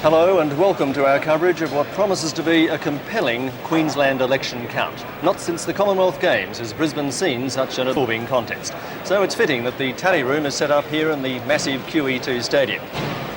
Hello and welcome to our coverage of what promises to be a compelling Queensland election count. Not since the Commonwealth Games has Brisbane seen such an absorbing contest. So it's fitting that the tally room is set up here in the massive QE2 stadium.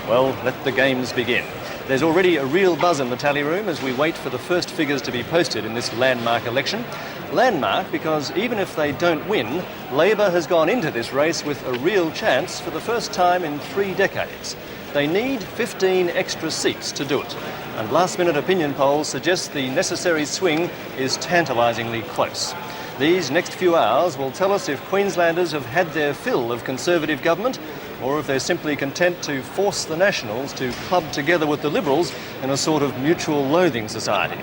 Well, let the games begin. There's already a real buzz in the tally room as we wait for the first figures to be posted in this landmark election. Landmark because even if they don't win, Labor has gone into this race with a real chance for the first time in 3 decades. They need 15 extra seats to do it, and last-minute opinion polls suggest the necessary swing is tantalisingly close. These next few hours will tell us if Queenslanders have had their fill of Conservative government or if they're simply content to force the Nationals to club together with the Liberals in a sort of mutual loathing society.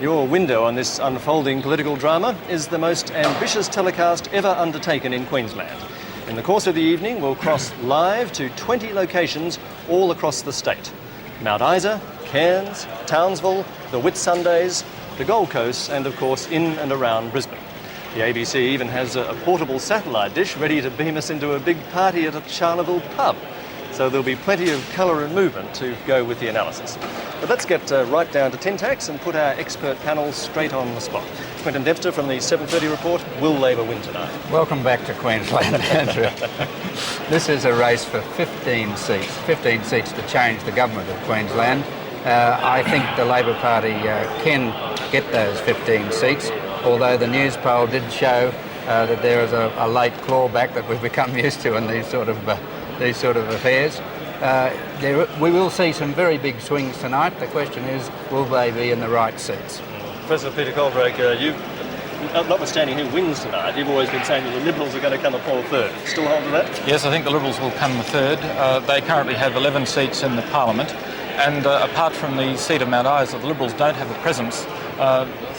Your window on this unfolding political drama is the most ambitious telecast ever undertaken in Queensland. In the course of the evening, we'll cross live to 20 locations all across the state. Mount Isa, Cairns, Townsville, the Whitsundays, the Gold Coast, and of course in and around Brisbane. The ABC even has a portable satellite dish ready to beam us into a big party at a Charleville pub. So there'll be plenty of colour and movement to go with the analysis. But let's get right down to tin tacks and put our expert panel straight on the spot. Quentin Dempster from the 7:30 report. Will Labor win tonight? Welcome back to Queensland, Andrew. This is a race for 15 seats to change the government of Queensland. I think the Labor Party can get those 15 seats, although the news poll did show that there is a late clawback that we've become used to in these sort of affairs. We will see some very big swings tonight. The question is, will they be in the right seats? Professor Peter Colbrake, notwithstanding who wins tonight, you've always been saying that the Liberals are going to come a poll third. Still hold to that? Yes, I think the Liberals will come third. They currently have 11 seats in the Parliament, and apart from the seat of Mount Isa, the Liberals don't have a presence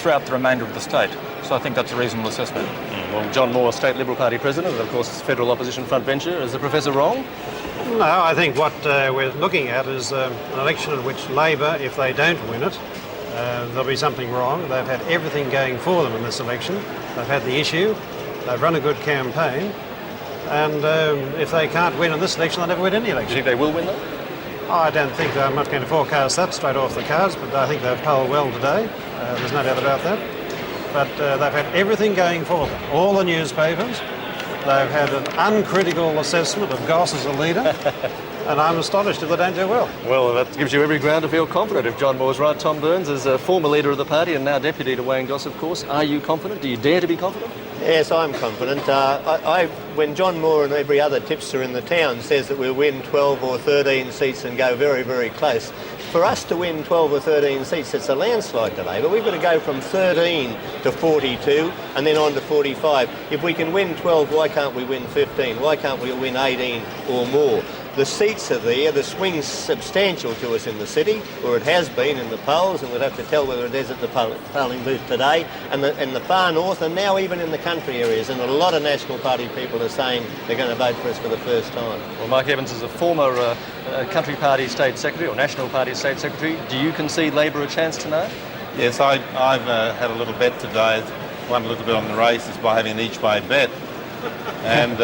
throughout the remainder of the state. So I think that's a reasonable assessment. Well, John Moore, State Liberal Party President, and of course Federal Opposition frontbencher. Is the Professor wrong? No, I think what we're looking at is an election in which Labor, if they don't win it, there'll be something wrong. They've had everything going for them in this election. They've had the issue, they've run a good campaign, and if they can't win in this election, they'll never win any election. Do you think they will win though? I don't think, I'm not going to forecast that straight off the cards, but I think they've polled well today. There's no doubt about that. But they've had everything going for them. All the newspapers. They've had an uncritical assessment of Goss as a leader, and I'm astonished if they don't do well. Well, that gives you every ground to feel confident if John Moore's right. Tom Burns is a former leader of the party and now deputy to Wayne Goss, of course. Are you confident? Do you dare to be confident? Yes, I'm confident. When John Moore and every other tipster in the town says that we'll win 12 or 13 seats and go very, very close, for us to win 12 or 13 seats, it's a landslide today, but we've got to go from 13 to 42 and then on to 45. If we can win 12, why can't we win 15? Why can't we win 18 or more? The seats are there, the swing's substantial to us in the city, or it has been in the polls, and we'll have to tell whether it is at the polling booth today, and the far north, and now even in the country areas, and a lot of National Party people are saying they're going to vote for us for the first time. Well, Mike Evans is a former Country Party State Secretary, or National Party State Secretary. Do you concede Labor a chance tonight? Yes, I've had a little bet today, won a little bit on the races by having an each-way bet, and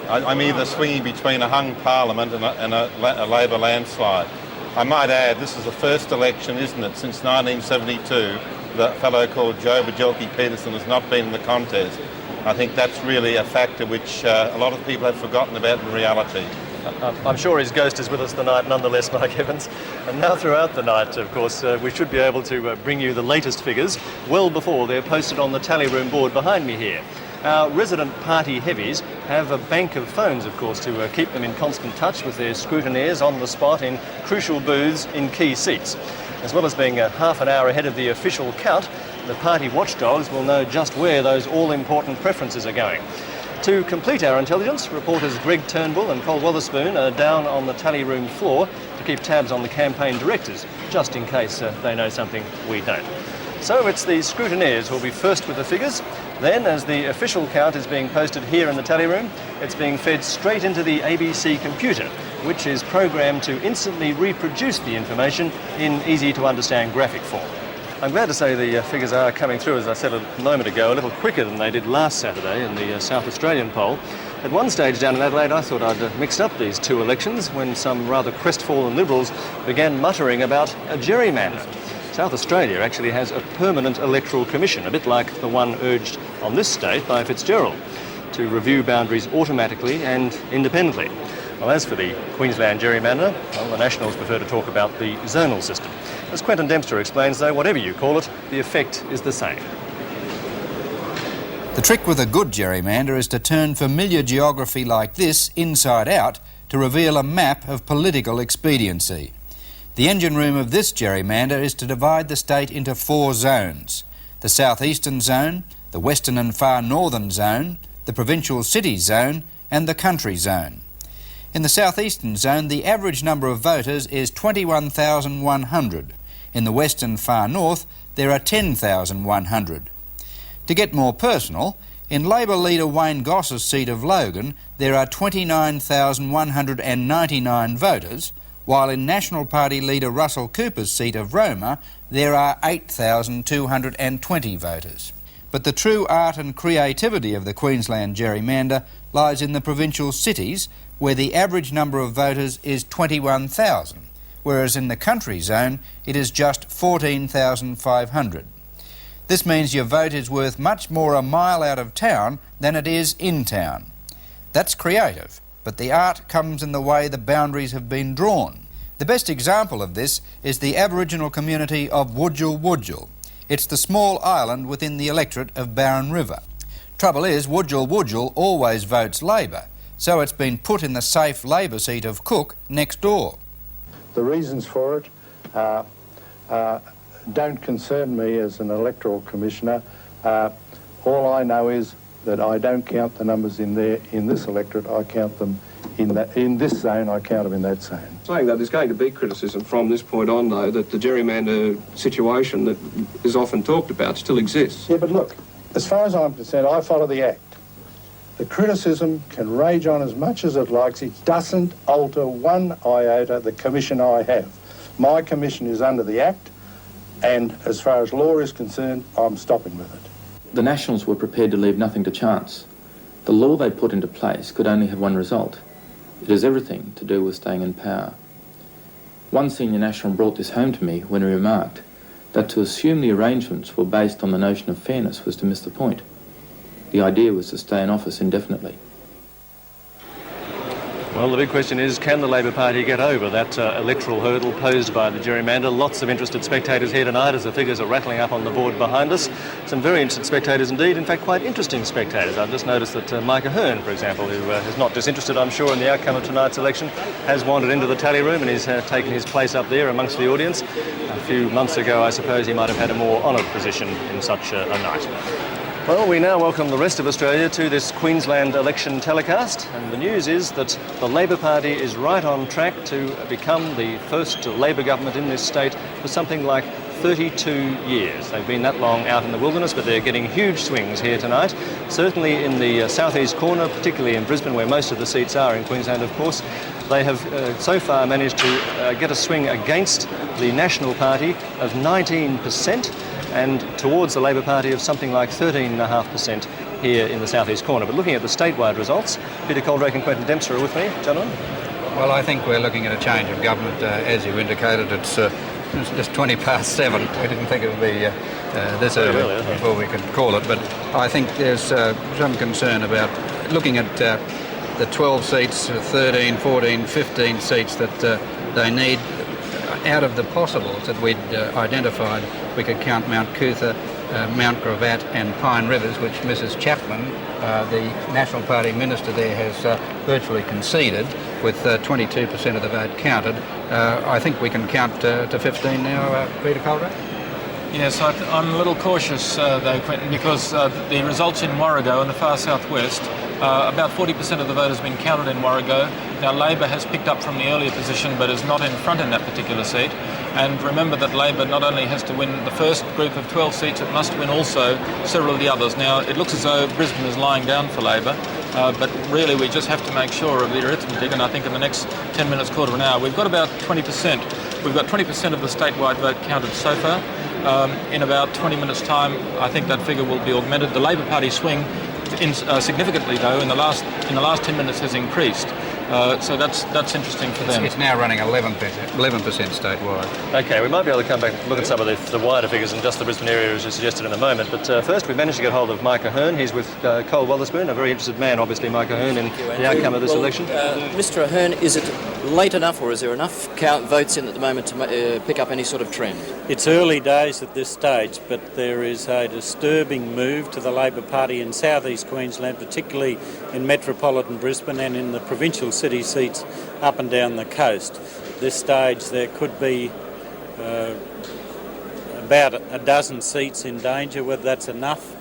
I'm either swinging between a hung parliament and a Labor landslide. I might add, this is the first election, isn't it, since 1972, that a fellow called Joe Bajelki-Peterson has not been in the contest. I think that's really a factor which a lot of people have forgotten about in reality. I'm sure his ghost is with us tonight nonetheless, Mike Evans. And now throughout the night, of course, we should be able to bring you the latest figures well before they're posted on the tally room board behind me here. Our resident party heavies have a bank of phones, of course, to keep them in constant touch with their scrutineers on the spot in crucial booths in key seats. As well as being half an hour ahead of the official count, the party watchdogs will know just where those all-important preferences are going. To complete our intelligence, reporters Greg Turnbull and Cole Wotherspoon are down on the tally room floor to keep tabs on the campaign directors, just in case they know something we don't. So it's the scrutineers who will be first with the figures. Then, as the official count is being posted here in the tally room, it's being fed straight into the ABC computer, which is programmed to instantly reproduce the information in easy-to-understand graphic form. I'm glad to say the figures are coming through, as I said a moment ago, a little quicker than they did last Saturday in the South Australian poll. At one stage down in Adelaide, I thought I'd mixed up these two elections when some rather crestfallen Liberals began muttering about a gerrymander. South Australia actually has a permanent electoral commission, a bit like the one urged on this state by Fitzgerald, to review boundaries automatically and independently. Well, as for the Queensland gerrymander, well, the Nationals prefer to talk about the zonal system. As Quentin Dempster explains, though, whatever you call it, the effect is the same. The trick with a good gerrymander is to turn familiar geography like this inside out to reveal a map of political expediency. The engine room of this gerrymander is to divide the state into 4 zones: the southeastern zone, the western and far northern zone, the provincial city zone and the country zone. In the southeastern zone, the average number of voters is 21,100. In the western far north, there are 10,100. To get more personal, in Labor leader Wayne Goss's seat of Logan, there are 29,199 voters, while in National Party leader Russell Cooper's seat of Roma, there are 8,220 voters. But the true art and creativity of the Queensland gerrymander lies in the provincial cities, where the average number of voters is 21,000, whereas in the country zone it is just 14,500. This means your vote is worth much more a mile out of town than it is in town. That's creative, but the art comes in the way the boundaries have been drawn. The best example of this is the Aboriginal community of Wudjil Wudjil. It's the small island within the electorate of Barron River. Trouble is, Wudjil Wudjil always votes Labor, so it's been put in the safe Labor seat of Cook next door. The reasons for it don't concern me as an electoral commissioner. All I know is that I don't count the numbers in this electorate. I count them in this zone. I count them in that zone. Saying that, there's going to be criticism from this point on, though, that the gerrymander situation that is often talked about still exists. Yeah, but look, as far as I'm concerned, I follow the Act. The criticism can rage on as much as it likes. It doesn't alter one iota the commission I have. My commission is under the Act, and as far as law is concerned, I'm stopping with it. The Nationals were prepared to leave nothing to chance. The law they put into place could only have one result. It has everything to do with staying in power. One senior National brought this home to me when he remarked that to assume the arrangements were based on the notion of fairness was to miss the point. The idea was to stay in office indefinitely. Well, the big question is, can the Labor Party get over that electoral hurdle posed by the gerrymander? Lots of interested spectators here tonight as the figures are rattling up on the board behind us. Some very interested spectators indeed, in fact quite interesting spectators. I've just noticed that Micah Hearn, for example, who is not disinterested, I'm sure, in the outcome of tonight's election, has wandered into the tally room and he's taken his place up there amongst the audience. A few months ago, I suppose, he might have had a more honoured position in such a night. Well, we now welcome the rest of Australia to this Queensland election telecast, and the news is that the Labor Party is right on track to become the first Labor government in this state for something like 32 years. They've been that long out in the wilderness, but they're getting huge swings here tonight. Certainly in the southeast corner, particularly in Brisbane, where most of the seats are in Queensland, of course, they have so far managed to get a swing against the National Party of 19%, and towards the Labor Party of something like 13.5% here in the southeast corner. But looking at the statewide results, Peter Coldrake and Quentin Dempster are with me. Gentlemen? Well, I think we're looking at a change of government. As you indicated, it's just 20 past 7. We didn't think it would be this early before we could call it. But I think there's some concern about looking at the 12 seats, 13, 14, 15 seats that they need. Out of the possibles that we'd identified, we could count Mount Cootha, Mount Gravatt and Pine Rivers, which Mrs Chapman, the National Party minister there, has virtually conceded, with 22% of the vote counted. I think we can count to 15 now, Peter Coldrake? Yes, I'm a little cautious, though, Quentin, because the results in Warrego in the far southwest, about 40% of the vote has been counted in Warrego. Now, Labor has picked up from the earlier position, but is not in front in that particular seat. And remember that Labor not only has to win the first group of 12 seats, it must win also several of the others. Now, it looks as though Brisbane is lying down for Labor, but really we just have to make sure of the arithmetic, and I think in the next 10 minutes, quarter of an hour, we've got about 20%. We've got 20% of the statewide vote counted so far. In about 20 minutes' time, I think that figure will be augmented. The Labor Party swing significantly, though, in the last 10 minutes has increased. So that's interesting for them. It's now running 11% statewide. Okay, we might be able to come back and look at some of the wider figures in just the Brisbane area as you suggested in a moment. But first, we managed to get hold of Mike Ahern. He's with Cole Wotherspoon, a very interested man, obviously, Mike Ahern, in the outcome of this election. Mr Ahern, is it late enough or is there enough count votes in at the moment to pick up any sort of trend? It's early days at this stage, but there is a disturbing move to the Labor Party in southeast Queensland, particularly in metropolitan Brisbane and in the provincial city seats up and down the coast. At this stage there could be about a dozen seats in danger. Whether that's enough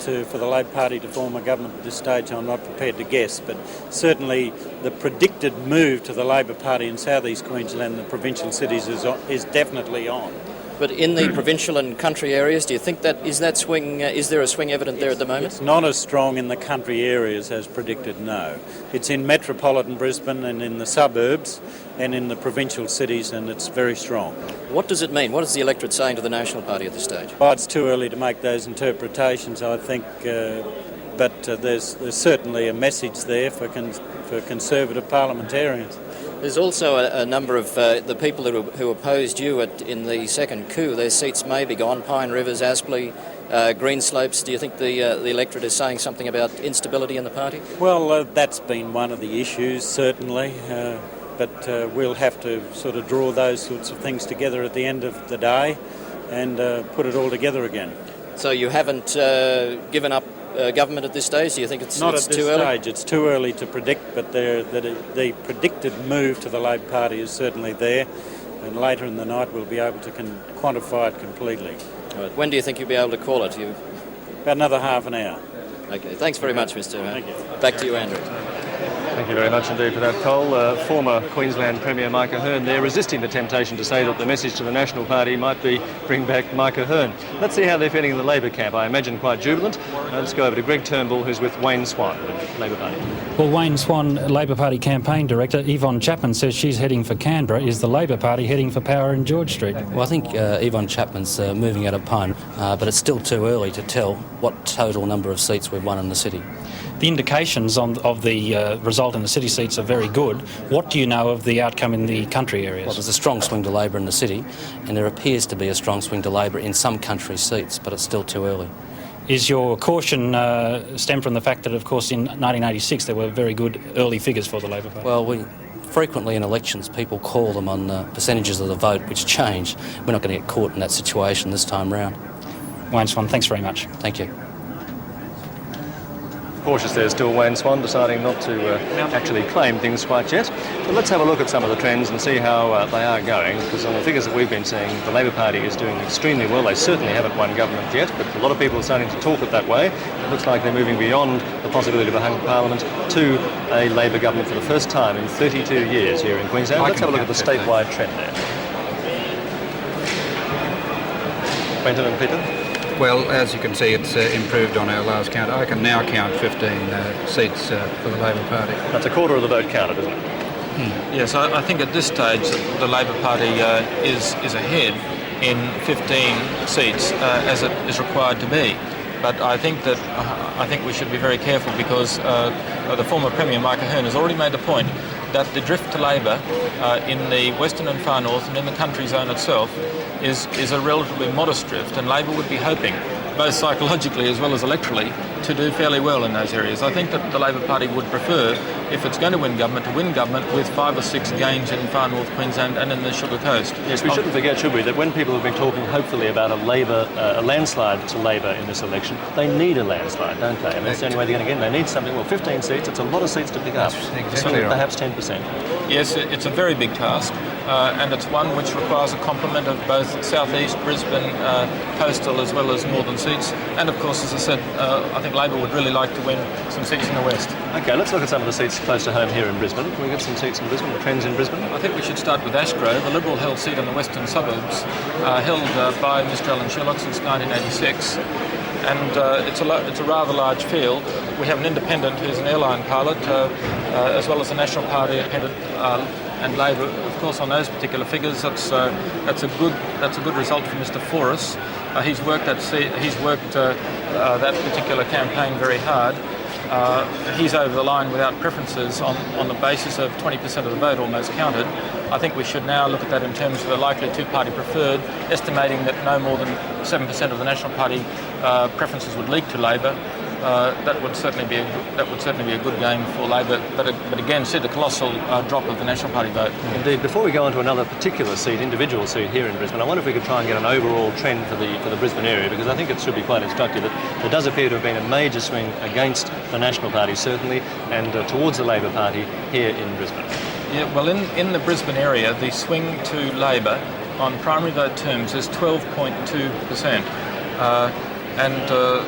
for the Labor Party to form a government at this stage, I'm not prepared to guess, but certainly the predicted move to the Labor Party in southeast Queensland and the provincial cities is definitely on. But in the provincial and country areas, do you think is there a swing evident there at the moment? It's not as strong in the country areas as predicted, no. It's in metropolitan Brisbane and in the suburbs and in the provincial cities, and it's very strong. What does it mean? What is the electorate saying to the National Party at this stage? Well, it's too early to make those interpretations, I think, but there's certainly a message there for Conservative parliamentarians. There's also a number of the people who opposed you in the second coup. Their seats may be gone. Pine Rivers, Aspley, Greenslopes. Do you think the electorate is saying something about instability in the party? Well, that's been one of the issues, certainly. But we'll have to sort of draw those sorts of things together at the end of the day and put it all together again. So you haven't given up government at this stage? Do you think it's not it's at this too early? stage? It's too early to predict, but the predicted move to the Labor Party is certainly there, and later in the night we'll be able to quantify it completely. Right. When do you think you'll be able to call it? About another half an hour. Okay, thanks very much, Mr. Thank you. Back to you, Andrew. Thank you very much indeed for that, Cole. Former Queensland Premier Mike Ahern there, resisting the temptation to say that the message to the National Party might be bring back Mike Ahern. Let's see how they're feeling in the Labor camp. I imagine quite jubilant. Let's go over to Greg Turnbull, who's with Wayne Swan, the Labor Party. Well, Wayne Swan, Labor Party campaign director, Yvonne Chapman says she's heading for Canberra. Is the Labor Party heading for power in George Street? Well, I think Yvonne Chapman's moving out of Pine, but it's still too early to tell what total number of seats we've won in the city. The indications of the result in the city seats are very good. What do you know of the outcome in the country areas? Well, there's a strong swing to Labor in the city, and there appears to be a strong swing to Labor in some country seats, but it's still too early. Is your caution stem from the fact that, of course, in 1986 there were very good early figures for the Labor Party? Well, frequently in elections people call them on percentages of the vote which change. We're not going to get caught in that situation this time round. Wayne Swan, thanks very much. Thank you. Cautious there still, Wayne Swan, deciding not to actually claim things quite yet. But let's have a look at some of the trends and see how they are going, because on the figures that we've been seeing, the Labor Party is doing extremely well. They certainly haven't won government yet, but a lot of people are starting to talk it that way. It looks like they're moving beyond the possibility of a hung parliament to a Labor government for the first time in 32 years here in Queensland. Let's have a look at the statewide trend there. Quentin and Peter? Well, as you can see, it's improved on our last count. I can now count 15 seats for the Labor Party. That's a quarter of the vote counted, isn't it? Yes, I think at this stage the Labor Party is ahead in 15 seats as it is required to be. But I think we should be very careful, because the former Premier Mike Ahern has already made the point that the drift to Labor in the Western and Far North and in the country zone itself is a relatively modest drift, and Labor would be hoping, both psychologically as well as electorally, to do fairly well in those areas. I think that the Labor Party would prefer, if it's going to win government with 5 or 6 gains in Far North Queensland and in the Sugar Coast. Yes, we shouldn't forget, should we, that when people have been talking hopefully about a landslide to Labor in this election, they need a landslide, don't they? And that's the only way they're going to get in. They need something. Well, 15 seats, it's a lot of seats to pick up. Exactly right. Perhaps 10%. Yes, it's a very big task, and it's one which requires a complement of both southeast Brisbane, coastal as well as northern seats. And of course, as I said, I think Labor would really like to win some seats in the west. Okay, let's look at some of the seats close to home here in Brisbane. Can we get some seats in Brisbane, the trends in Brisbane? I think we should start with Ashgrove, a Liberal-held seat in the western suburbs, held by Mr Alan Sherlock since 1986. And it's a rather large field. We have an independent who's an airline pilot, as well as a National Party independent, and Labor, of course, on those particular figures, that's a good result for Mr. Forrest. He's worked that particular campaign very hard. He's over the line without preferences on the basis of 20% of the vote almost counted. I think we should now look at that in terms of a likely two-party preferred, estimating that no more than 7% of the National Party preferences would leak to Labor. That would certainly be a good game for Labor, but again, see the colossal drop of the National Party vote. Indeed. Before we go on to another particular seat, individual seat here in Brisbane, I wonder if we could try and get an overall trend for the Brisbane area, because I think it should be quite instructive that there does appear to have been a major swing against the National Party, certainly, and towards the Labor Party here in Brisbane. Yeah, well, in the Brisbane area, the swing to Labor on primary vote terms is 12.2%. And the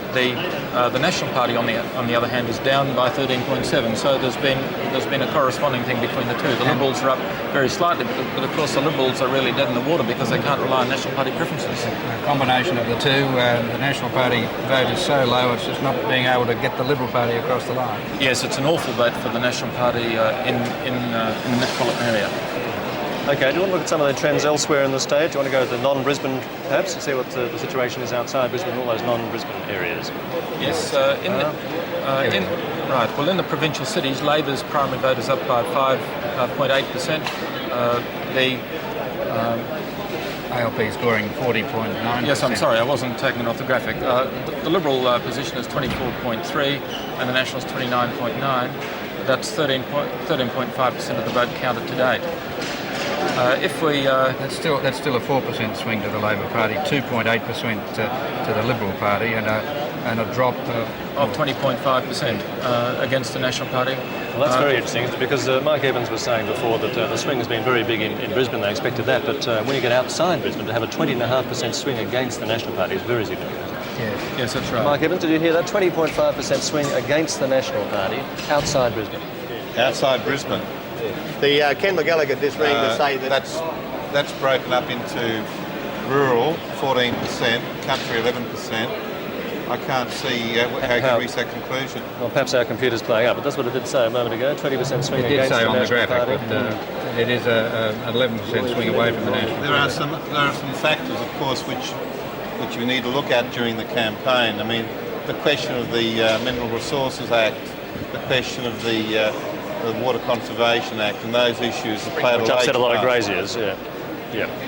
National Party, on the other hand, is down by 13.7. So there's been a corresponding thing between the two. The Liberals are up very slightly, but of course the Liberals are really dead in the water because they can't rely on National Party preferences. A combination of the two. The National Party vote is so low, it's just not being able to get the Liberal Party across the line. Yes, it's an awful vote for the National Party in the metropolitan area. Okay, do you want to look at some of the trends elsewhere in the state? Do you want to go to the non-Brisbane, perhaps, and see what the situation is outside Brisbane, all those non-Brisbane areas? Yes, in the provincial cities, Labor's primary vote is up by 5.8%. The ALP scoring 40.9%. Yes, I'm sorry, I wasn't taking it off the graphic. The Liberal position is 24.3 and the National's 29.9. That's 13.5% of the vote counted to date. That's still a 4% swing to the Labor Party, 2.8% to the Liberal Party, and a drop of 20.5% against the National Party. Well, that's very interesting, because Mike Evans was saying before that the swing has been very big in Brisbane. They expected that, but when you get outside Brisbane, to have a 20.5% swing against the National Party is very significant. Yes, that's right. Mike Evans, did you hear that? 20.5% swing against the National Party outside Brisbane. Outside Brisbane. The Ken McGallagher just rang to say that that's broken up into rural 14%, country 11%. I can't see how you can reach that conclusion. Well, perhaps our computer's playing up, but that's what it did say a moment ago. 20% swing against the National Party. It is an 11% swing away from the National Party. There are some factors, of course, which we need to look at during the campaign. I mean, the question of the Mineral Resources Act, the question of the Water Conservation Act, and those issues have played which upset a lot of graziers. Yeah.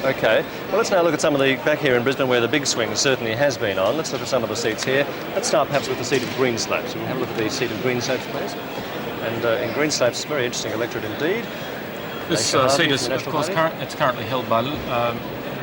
Okay. Well, let's now look at some of the back here in Brisbane where the big swing certainly has been on. Let's look at some of the seats here. Let's start perhaps with the seat of Greenslopes. We can have a look at the seat of Greenslopes, please. And in Greenslopes, very interesting electorate indeed. This seat is, of course, it's currently held by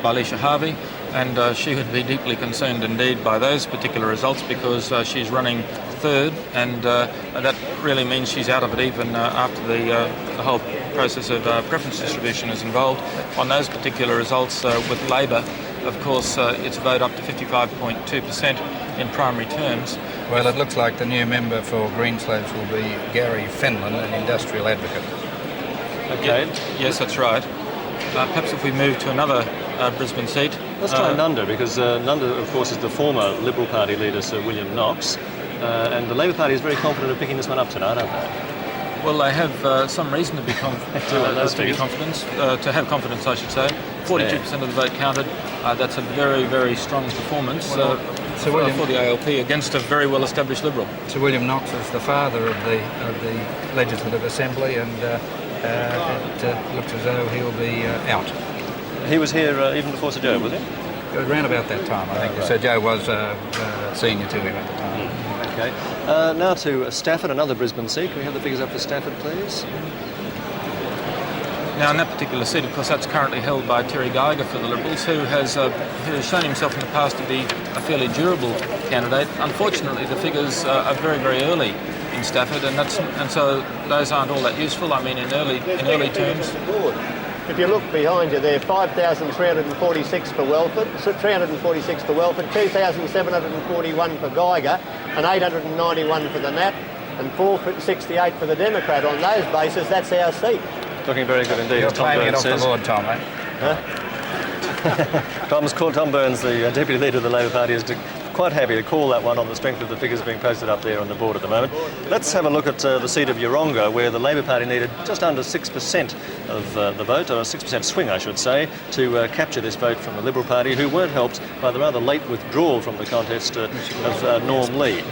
Alicia Harvey, and she would be deeply concerned indeed by those particular results because she's running third, and that really means she's out of it even after the whole process of preference distribution is involved. On those particular results with Labor, of course, its vote up to 55.2% in primary terms. Well, it looks like the new member for Greenslopes will be Gary Fenlon, an industrial advocate. Okay. Yes, that's right. Perhaps if we move to another Brisbane seat. Let's try Nunda, because Nunda, of course, is the former Liberal Party leader, Sir William Knox, and the Labor Party is very confident of picking this one up tonight, aren't they? Well, they have some reason to be confident, to have confidence, I should say. 42% of the vote counted. That's a very, very strong performance for the ALP against a very well-established Liberal. Sir William Knox is the father of the Legislative Assembly, and it looks as though he'll be out. He was here even before Sir Joe, was he? Around about that time, I think. Right. Sir Joe was senior to him at the time. Okay. Now to Stafford, another Brisbane seat. Can we have the figures up for Stafford, please? Now, in that particular seat, of course, that's currently held by Terry Geiger for the Liberals, who has shown himself in the past to be a fairly durable candidate. Unfortunately, the figures are very, very early in Stafford, and so those aren't all that useful. I mean, in early terms. If you look behind you there, 5,346 for Welford, 346 for Welford, 2,741 for Geiger, and 891 for the Nat, and 468 for the Democrat. On those bases, that's our seat. Looking very good indeed. You're Tom claiming Burns it off says. the Lord, Tom, eh? Huh? Tom Burns, the Deputy Leader of the Labor Party, has quite happy to call that one on the strength of the figures being posted up there on the board at the moment. Let's have a look at the seat of Yeronga, where the Labor Party needed just under 6% of the vote, or a 6% swing, I should say, to capture this vote from the Liberal Party, who weren't helped by the rather late withdrawal from the contest of Norm Lee.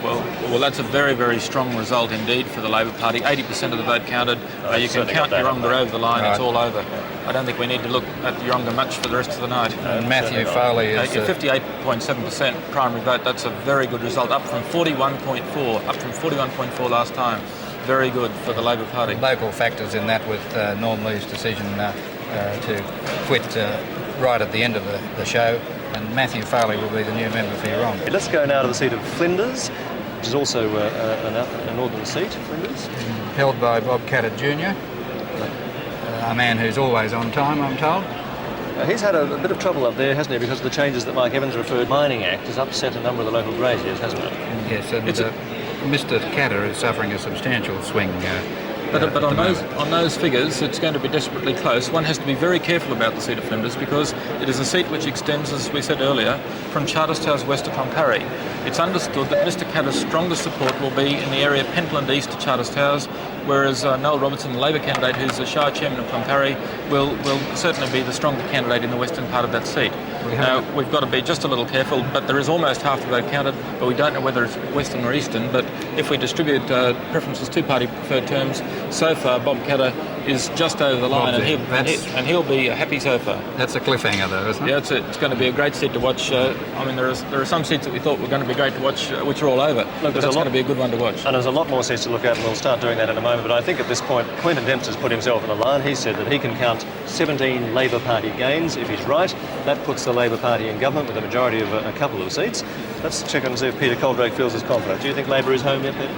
Well, that's a very, very strong result indeed for the Labor Party. 80% of the vote counted. You can count Yeronga over the line, it's all over. I don't think we need to look at Yeronga much for the rest of the night. And Matthew Foley is... 58.7% primary vote, that's a very good result, up from 41.4 last time. Very good for the Labor Party. Local factors in that with Norm Lee's decision to quit right at the end of the show, and Matthew Foley will be the new member for Yeronga. Let's go now to the seat of Flinders, which is also a northern seat, Flinders. Held by Bob Catter Jr., a man who's always on time, I'm told. He's had a bit of trouble up there, hasn't he, because of the changes that Mike Evans referred. Mining Act has upset a number of the local graziers, hasn't it? Yes, and Mr Catter is suffering a substantial swing. But on those figures, it's going to be desperately close. One has to be very careful about the seat of Flinders because it is a seat which extends, as we said earlier, from Charterstow's west to Cloncurry. It's understood that Mr Catter's strongest support will be in the area Pentland East to Charterstow's, whereas Noel Robertson, the Labor candidate, who's the Shire Chairman of Cloncurry, will certainly be the stronger candidate in the western part of that seat. Now, we've got to be just a little careful, but there is almost half the vote counted, but we don't know whether it's western or eastern. But if we distribute preferences, two-party preferred terms, so far Bob Catter is just over the line, and he'll be happy so far. That's a cliffhanger, though, isn't it? Yeah, it's going to be a great seat to watch. I mean, there are some seats that we thought were going to be great to watch, which are all over. Look, that's going to be a good one to watch. And there's a lot more seats to look at, and we'll start doing that in a moment. But I think at this point, Quentin Dempster's put himself on the line. He said that he can count 17 Labor Party gains. If he's right, that puts the Labor Party in government with a majority of a couple of seats. Let's check and see if Peter Coldrake feels as confident. Do you think Labor is home yet, Peter?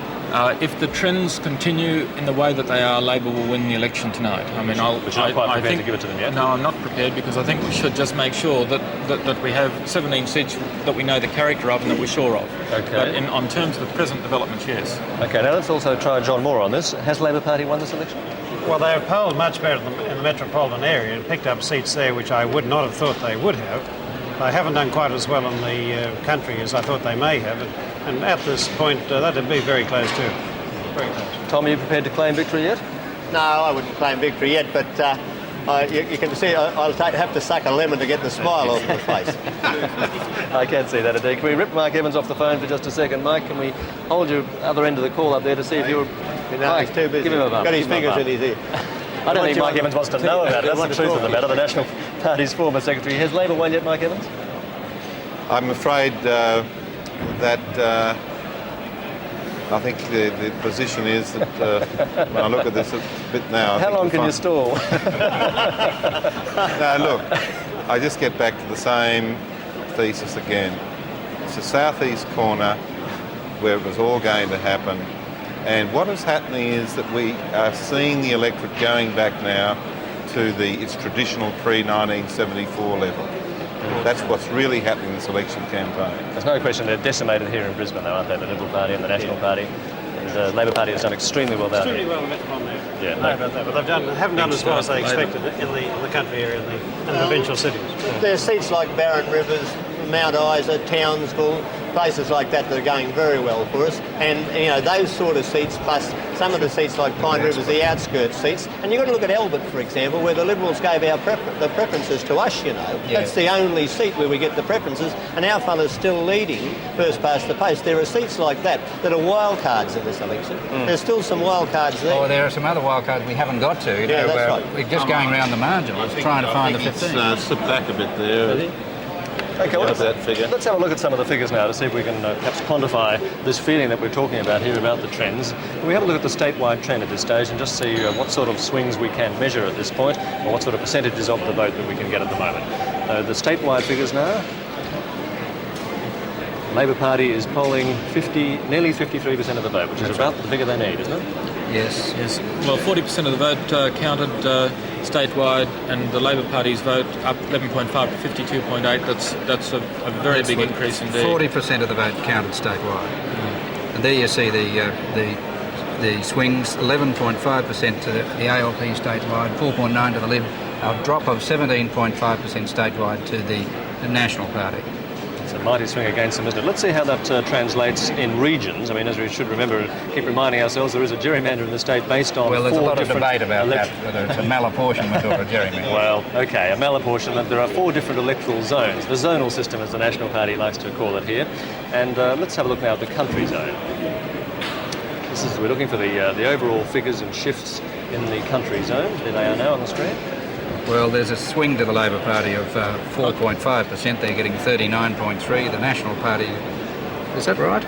If the trends continue in the way that they are, Labor will win the election tonight. I mean, Which you're not quite prepared to give it to them yet? No, I'm not prepared because I think we should just make sure that we have 17 seats that we know the character of and that we're sure of. Okay. But on terms of the present developments, yes. Okay, now let's also try John Moore on this. Has Labor Party won this election? Well, they have polled much better in the metropolitan area and picked up seats there which I would not have thought they would have. They haven't done quite as well in the country as I thought they may have, and at this point that'd be very close too. Very close. Tom, are you prepared to claim victory yet? No, I wouldn't claim victory yet, but you can see I'll have to suck a lemon to get the smile off my face. I can see that indeed. Can we rip Mike Evans off the phone for just a second? Mike, can we hold your other end of the call up there to see if you're... No, he's too busy. Give him a bump. Got his fingers in his ear. I don't think Mike Evans wants to know about it. That's the truth of the matter. The National Party's former secretary. Has Labor won yet, Mike Evans? I'm afraid that I think the position is that when I look at this a bit now... How long can you stall? No, look, I just get back to the same thesis again. It's the southeast corner where it was all going to happen. And what is happening is that we are seeing the electorate going back now to its traditional pre-1974 level. That's what's really happening in this election campaign. There's no question they're decimated here in Brisbane, though, aren't they? The Liberal Party and the National Party. And the Labor Party has done extremely well there. Extremely well in the metropolitan area. Yeah, no about that. But they haven't done as well as they expected in the country area and the provincial cities. There's seats like Barron Rivers, Mount Isa, Townsville, places like that are going very well for us. And, you know, those sort of seats, plus some of the seats like Pine Rivers, the outskirts seats. And you've got to look at Albert, for example, where the Liberals gave the preferences to us, you know. Yeah. That's the only seat where we get the preferences, and our fella's still leading first past the post. There are seats like that are wild cards in this election. There's still some wild cards there. Oh, there are some other wild cards we haven't got to. Yeah, that's right. We're just going around the marginals, trying to find the 15. Slipped back a bit there. Okay, well, that figure. Let's have a look at some of the figures now to see if we can perhaps quantify this feeling that we're talking about here about the trends. Can we have a look at the statewide trend at this stage and just see what sort of swings we can measure at this point, or what sort of percentages of the vote that we can get at the moment. The statewide figures now. The Labor Party is polling nearly 53% of the vote, which is about the figure they need, isn't it? Yes. Well, 40% of the vote counted statewide, and the Labor Party's vote up 11.5 to 52.8. That's a very big increase indeed. 40% of the vote counted statewide, and there you see the swings: 11.5% to the ALP statewide, 4.9 to the Lib, a drop of 17.5% statewide to the National Party. It's a mighty swing against them, isn't it? Let's see how that translates in regions. I mean, as we should remember, keep reminding ourselves, there is a gerrymander in the state based on Well, there's a four lot of different debate about that, whether it's a malapportionment or a gerrymander. Well, okay, a malapportionment. There are 4 different electoral zones. The zonal system, as the National Party likes to call it here. And let's have a look now at the country zone. We're looking for the overall figures and shifts in the country zone. There they are now on the screen. Well, there's a swing to the Labor Party of 4.5%. They're getting 39.3%. The National Party, is that right?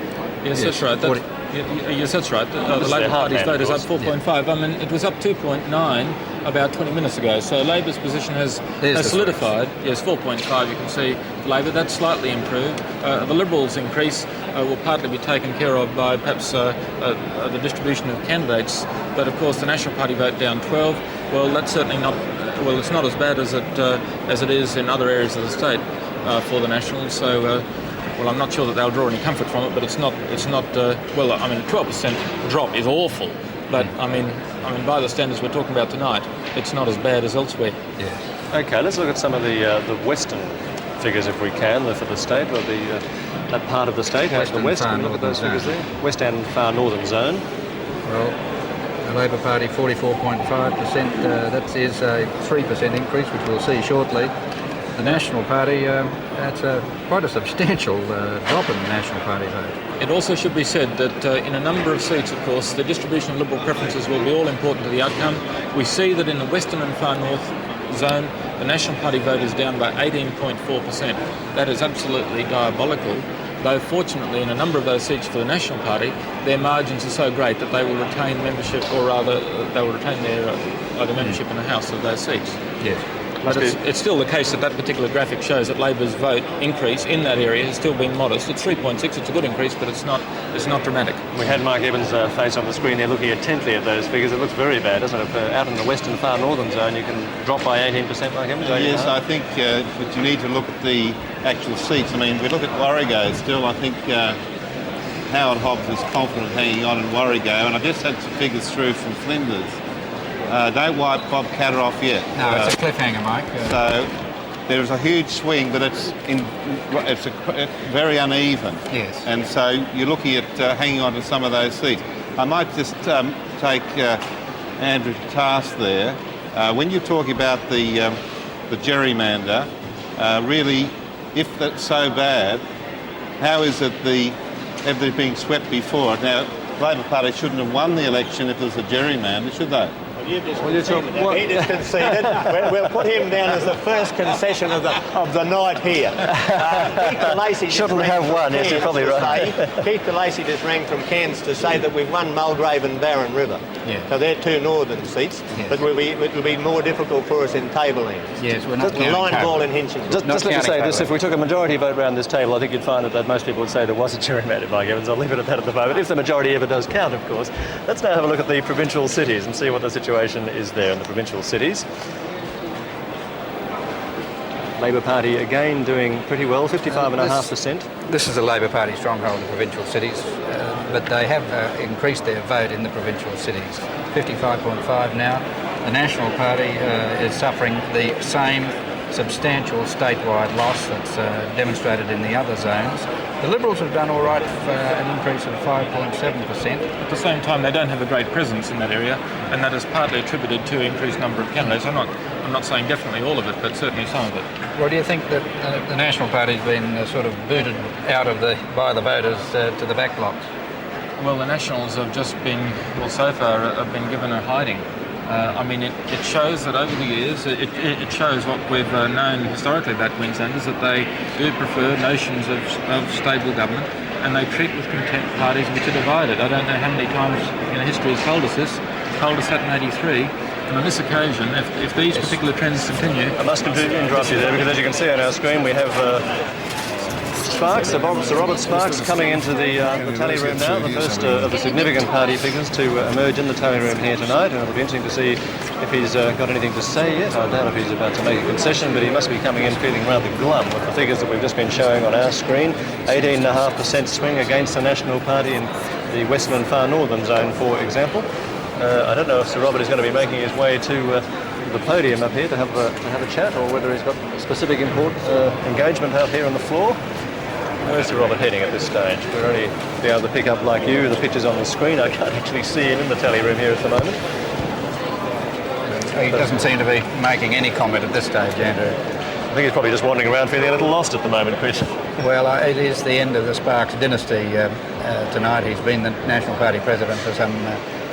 Yes, that's right. Yes, that's right. The Labor Party's vote is up 4.5. I mean, it was up 2.9 about 20 minutes ago. So Labor's position has solidified. Yes, 4.5. You can see Labor. That's slightly improved. The Liberals' increase will partly be taken care of by perhaps the distribution of candidates. But of course, the National Party vote down 12. Well, that's certainly not. Well, it's not as bad as it is in other areas of the state for the Nationals. So. Well, I'm not sure that they'll draw any comfort from it, but it's not. Well, I mean, a 12% drop is awful, but I mean, by the standards we're talking about tonight, it's not as bad as elsewhere. Yes. Okay, let's look at some of the western figures, if we can, for the state, or that part of the state, out to the west. Can we look at those figures there? West and far northern zone. Well, the Labor Party 44.5%. That is a 3% increase, which we'll see shortly. The National Party, that's quite a substantial drop in the National Party vote. It also should be said that in a number of seats, of course, the distribution of Liberal preferences will be all important to the outcome. We see that in the western and far north zone, the National Party vote is down by 18.4%. That is absolutely diabolical, though fortunately in a number of those seats for the National Party, their margins are so great that they will retain membership, or rather they will retain their either membership in the House of those seats. Yes. But it's still the case that particular graphic shows that Labor's vote increase in that area has still been modest. It's 3.6. It's a good increase, but it's not dramatic. We had Mark Evans' face on the screen there, looking intently at those figures. It looks very bad, doesn't it? Out in the western far northern zone, you can drop by 18%, Mark Evans. Yes, I think but you need to look at the actual seats. I mean, we look at Warrego still. I think Howard Hobbs is confident hanging on in Warrego, and I just had some figures through from Flinders. Don't wipe Bob Catter off yet. No, it's a cliffhanger, Mike. So there's a huge swing, but it's very uneven. Yes. And so you're looking at hanging on to some of those seats. I might just take Andrew to task there. When you're talking about the gerrymander, really, if that's so bad, how is it have they been swept before? Now, Labor Party shouldn't have won the election if there's a gerrymander, should they? He just conceded. We'll put him down as the first concession of the night here. Keith Lacey shouldn't have won. Yes, you're probably right. Keith Lacey just rang from Cairns to say that we've won Mulgrave and Barron River. Yeah. So they're 2 northern seats, yes. but it will be more difficult for us in Tablelands. Yes, we're not counting line ball in Hinchinbrook. Just let me say this: if we took a majority vote around this table, I think you'd find that most people would say there was a gerrymander, Mike Evans. I'll leave it at that at the moment. If the majority ever does count, of course. Let's now have a look at the provincial cities and see what the situation is there in the provincial cities. Labor Party again doing pretty well, 55.5%. This is a Labor Party stronghold in provincial cities, but they have increased their vote in the provincial cities, 55.5 now. The National Party is suffering the same substantial statewide loss that's demonstrated in the other zones. The Liberals have done all right for an increase of 5.7%. At the same time, they don't have a great presence in that area, and that is partly attributed to increased number of candidates. I'm not saying definitely all of it, but certainly some of it. Well, do you think that the National Party's been sort of booted out of by the voters to the back blocks? Well, the Nationals have just been, so far, have been given a hiding. I mean, it shows that over the years, it shows what we've known historically about Queensland, is that they do prefer notions of stable government, and they treat with contempt parties which are divided. I don't know how many times history has told us this. It told us that in '83. And on this occasion, if these particular trends continue... I must interrupt you there, because as you can see on our screen, we have Sparks, Sir Robert Sparks, coming into the tally room now, the first of the significant party figures to emerge in the tally room here tonight, and it'll be interesting to see if he's got anything to say yet. I doubt if he's about to make a concession, but he must be coming in feeling rather glum with the figures that we've just been showing on our screen. 18.5% swing against the National Party in the western and far northern zone, for example. I don't know if Sir Robert is going to be making his way to the podium up here to have a chat, or whether he's got specific engagement out here on the floor. Where's Sir Robert heading at this stage? We're only being able to pick up, like you, the pictures on the screen. I can't actually see him in the tally room here at the moment. He doesn't seem to be making any comment at this stage, Andrew. I think he's probably just wandering around feeling a little lost at the moment, Chris. Well, it is the end of the Sparks dynasty tonight. He's been the National Party president for some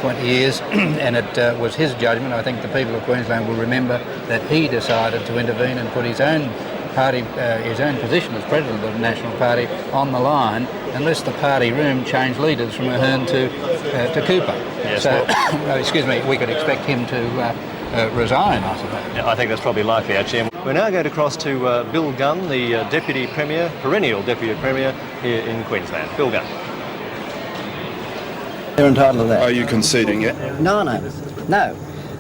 20 years, and it was his judgment. I think the people of Queensland will remember that he decided to intervene and put his own party, his own position as president of the National Party on the line, unless the party room changed leaders from Ahern to Cooper. Yes, so, excuse me, we could expect him to resign, I suppose. Yeah, I think that's probably likely, actually. We're now going to cross to Bill Gunn, the Deputy Premier, perennial Deputy Premier here in Queensland. Bill Gunn. They're entitled to that. Are you conceding it? No.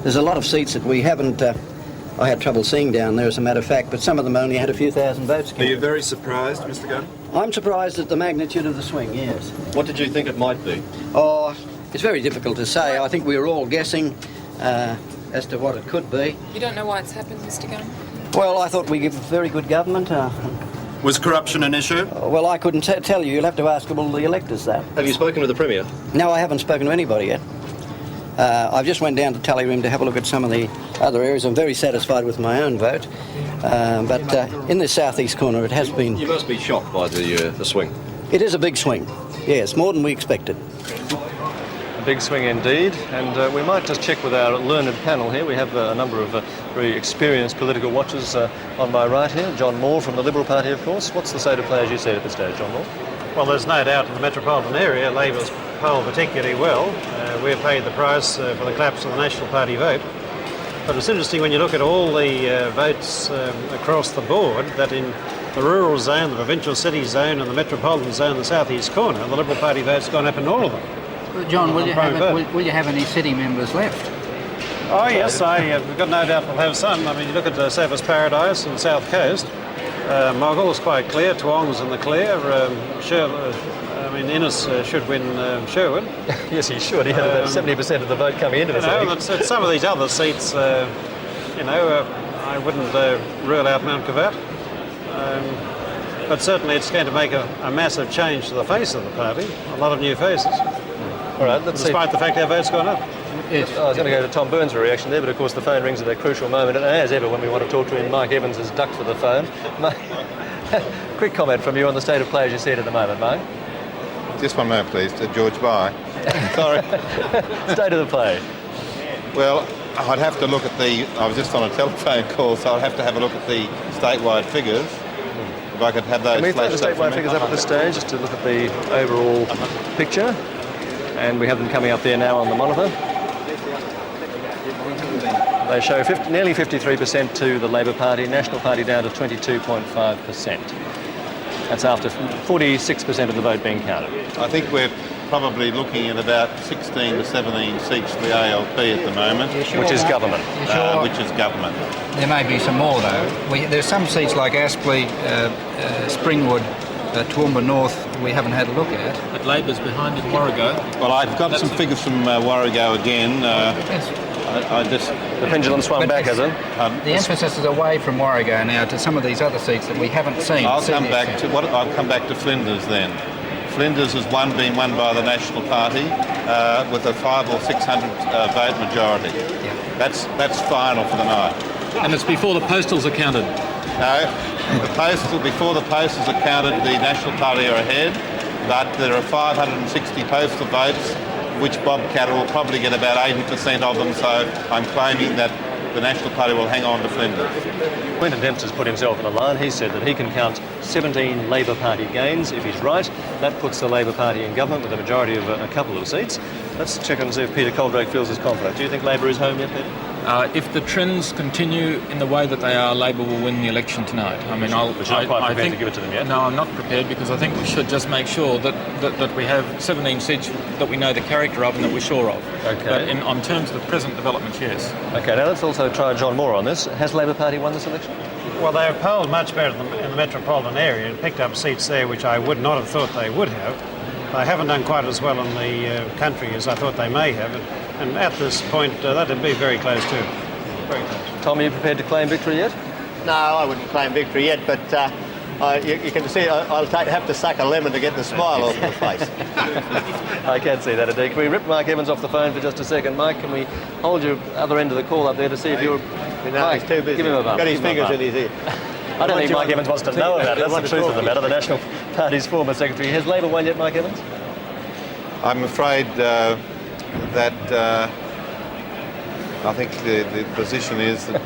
There's a lot of seats that we haven't... I had trouble seeing down there, as a matter of fact, but some of them only had a few thousand votes. Are you very surprised, Mr Gunn? I'm surprised at the magnitude of the swing, yes. What did you think it might be? Oh, it's very difficult to say. I think we were all guessing as to what it could be. You don't know why it's happened, Mr Gunn? Well, I thought we give very good government. Was corruption an issue? Well, I couldn't tell you. You'll have to ask all the electors that. Have you spoken with the Premier? No, I haven't spoken to anybody yet. I've just went down to Tally Room to have a look at some of the other areas. I'm very satisfied with my own vote. But in this southeast corner, it has been... You must be shocked by the swing. It is a big swing. Yes, more than we expected. A big swing indeed. And we might just check with our learned panel here. We have a number of very experienced political watchers on my right here. John Moore from the Liberal Party, of course. What's the state of play, as you said, at this stage, John Moore? Well, there's no doubt in the metropolitan area, Labor's polled particularly well. We've paid the price for the collapse of the National Party vote. But it's interesting when you look at all the votes across the board, that in the rural zone, the provincial city zone and the metropolitan zone, the southeast corner, the Liberal Party vote's gone up in all of them. Well, John, will you have any city members left? Oh yes, we've got no doubt we'll have some. I mean, you look at Savas Paradise and South Coast. Moggle's quite clear, Toowong's in the clear. Innes should win Sherwood. Yes, he should. He had about 70% of the vote coming into this. At some of these other seats, I wouldn't rule out Mount Covat. But certainly it's going to make a massive change to the face of the party. A lot of new faces. All right, let's Despite the fact our vote's gone up. Yes. I was going to go to Tom Burns' reaction there, but of course the phone rings at a crucial moment, and as ever when we want to talk to him, Mike Evans has ducked for the phone. Quick comment from you on the state of play as you see it at the moment, Mike. Just one moment, please, to George Bye. Sorry. State of the play. Well, I'd have to look at I was just on a telephone call, so I'd have to have a look at the statewide figures. If I could have those. Can we throw flashed the up for statewide me? figures up at this stage, just to look at the overall picture? And we have them coming up there now on the monitor. They show nearly 53% to the Labor Party, National Party down to 22.5%. That's after 46% of the vote being counted. I think we're probably looking at about 16 to 17 seats for the ALP at the moment. Which is government. Which is government. There may be some more, though. There's some seats like Aspley, Springwood, Toowoomba North we haven't had a look at. But Labor's behind in Warrego. Well, I've got some figures from Warrego again. The pendulum swung back, has it? The emphasis is away from Warrego now to some of these other seats that we haven't seen. I'll come back to Flinders then. Flinders has been won by the National Party with a 500 or 600 vote majority. Yeah. That's final for the night. And it's before the postals are counted. No, before the postals are counted, the National Party are ahead, but there are 560 postal votes, which Bob Catter will probably get about 80% of them, so I'm claiming that the National Party will hang on to Flinders. Quentin Dempster's put himself on the line. He said that he can count 17 Labor Party gains. If he's right, that puts the Labor Party in government with a majority of a couple of seats. Let's check and see if Peter Coldrake feels as confident. Do you think Labor is home yet, Peter? If the trends continue in the way that they are, Labor will win the election tonight. I mean, But you're not quite prepared to give it to them yet? No, I'm not prepared, because I think we should just make sure that we have 17 seats that we know the character of and that we're sure of. Okay. But on terms of the present developments, yes. Okay, now let's also try John Moore on this. Has Labor Party won this election? Well, they have polled much better in the metropolitan area and picked up seats there which I would not have thought they would have. They haven't done quite as well in the country as I thought they may have. And at this point, that'd be very close too. Very close. Tom, are you prepared to claim victory yet? No, I wouldn't claim victory yet, but You can see I'll have to suck a lemon to get the smile off my face. I can see that indeed. Can we rip Mike Evans off the phone for just a second? Mike, can we hold your other end of the call up there to see if you're... No, Mike, he's too busy. Give him a bump. Got his fingers in his ear. I don't think Mike Evans wants to know about it. That's the truth of the matter. The National Party's former secretary. Has Labor won yet, Mike Evans? I'm afraid that I think the position is that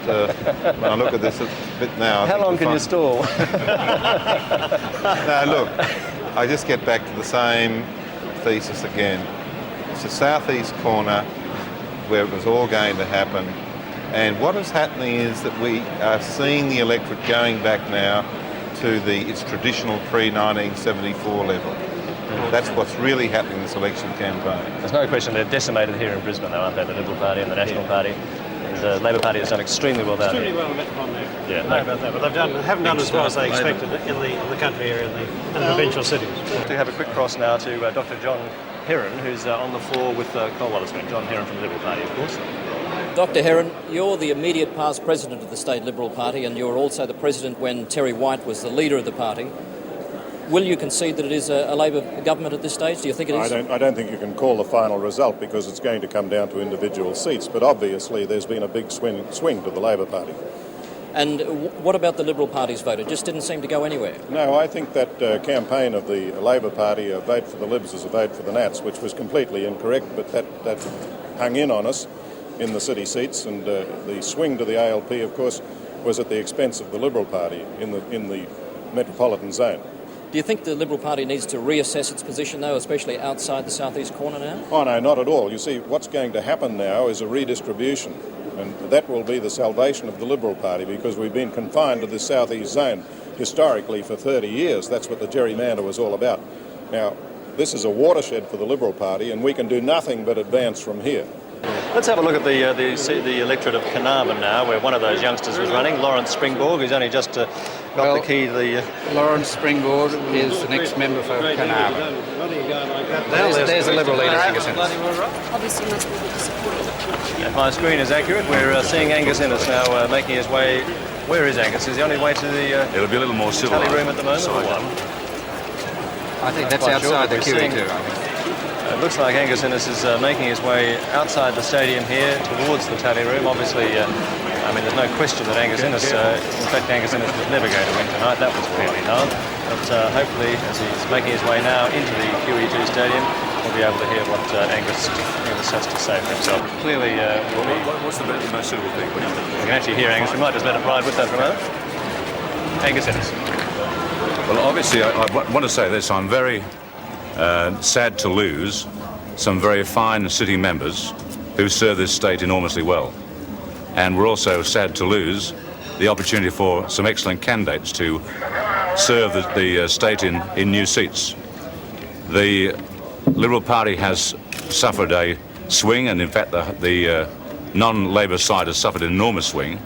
when I look at this a bit now... How long can you stall? No, look, I just get back to the same thesis again. It's the southeast corner where it was all going to happen. And what is happening is that we are seeing the electorate going back now to its traditional pre-1974 level. That's what's really happening in this election campaign. There's no question they're decimated here in Brisbane, though, aren't they? The Liberal Party and the National Party. And the Labor Party has done extremely well down here. Extremely well in Metropolitan area. Yeah, no about that. But they haven't done as well as they expected in the country area and the provincial cities. To have a quick cross now to Dr. John Heron, who's on the floor with Colwell's friend, John Heron from the Liberal Party, of course. Dr. Heron, you're the immediate past president of the State Liberal Party, and you're also the president when Terry White was the leader of the party. Will you concede that it is a Labor government at this stage? Do you think it is? I don't think you can call the final result because it's going to come down to individual seats, but obviously there's been a big swing to the Labor Party. And what about the Liberal Party's vote? It just didn't seem to go anywhere. No, I think that campaign of the Labor Party, a vote for the Libs is a vote for the Nats, which was completely incorrect, but that hung in on us in the city seats, and the swing to the ALP, of course, was at the expense of the Liberal Party in the metropolitan zone. Do you think the Liberal Party needs to reassess its position, though, especially outside the southeast corner now? Oh, no, not at all. You see, what's going to happen now is a redistribution, and that will be the salvation of the Liberal Party because we've been confined to this southeast zone historically for 30 years. That's what the gerrymander was all about. Now, this is a watershed for the Liberal Party, and we can do nothing but advance from here. Let's have a look at the electorate of Carnarvon now, where one of those youngsters was running, Lawrence Springborg, who's only just got the key to the... Lawrence Springborg is the next member for Carnarvon. There's the Liberal leader, Angus Ennis. Obviously must be disappointed. If my screen is accurate, we're seeing Angus Ennis now making his way... Where is Angus? Is he on his way to the It'll be a little more civil tally room at the moment? Or what? I think that's outside the QE2, I think. It looks like Angus Ennis is making his way outside the stadium here towards the tally room. Obviously, I mean, there's no question that Angus Ennis, in fact, Angus Ennis was never going to win tonight. That was fairly known. But hopefully, as he's making his way now into the QE2 stadium, we'll be able to hear what Angus has to say for himself. Clearly, what's the most suitable thing? We can actually hear Angus. We might just let it ride with that for a moment. Angus Ennis. Well, obviously, I want to say this. I'm very sad to lose some very fine city members who serve this state enormously well. And we're also sad to lose the opportunity for some excellent candidates to serve the state in new seats. The Liberal Party has suffered a swing, and in fact the non-Labor side has suffered an enormous swing.